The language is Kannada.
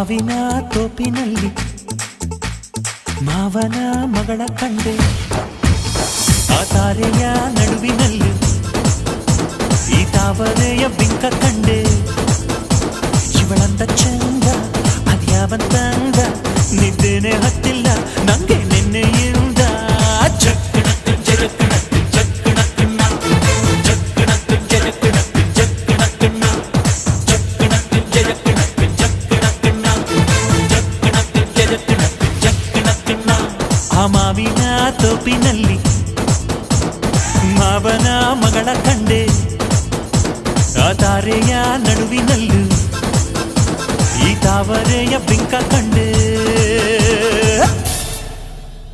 ಮಾವಿನ ತೋಪಿನಲ್ಲಿ ಮಾವನ ಮಗಳ ಕಂಡೆ, ಆ ತಾರೆಯ ನಡುವಿನಲ್ಲಿ ಈ ತಾವರೆಯ ಬಿಂಕ ಕಂಡೆ. ಇವಳಂತ ಚಂದ ಅದ್ಯಾವಂತಂದ, ನಿದ್ದೇನೆ ಹತ್ತಿಲ್ಲ ನಂಗೆ ನಿನ್ನೆಯಿಂದ. ಆ ಮಾವಿನ ತೋಪಿನಲ್ಲಿ ಮಾವನ ಮಗಳ ಕಂಡೆ, ಆ ತಾರೆಯ ನಡುವಿನಲ್ಲೂ ಈ ತಾವರೆಯ ಬಿಂಕ ಕಂಡೆ.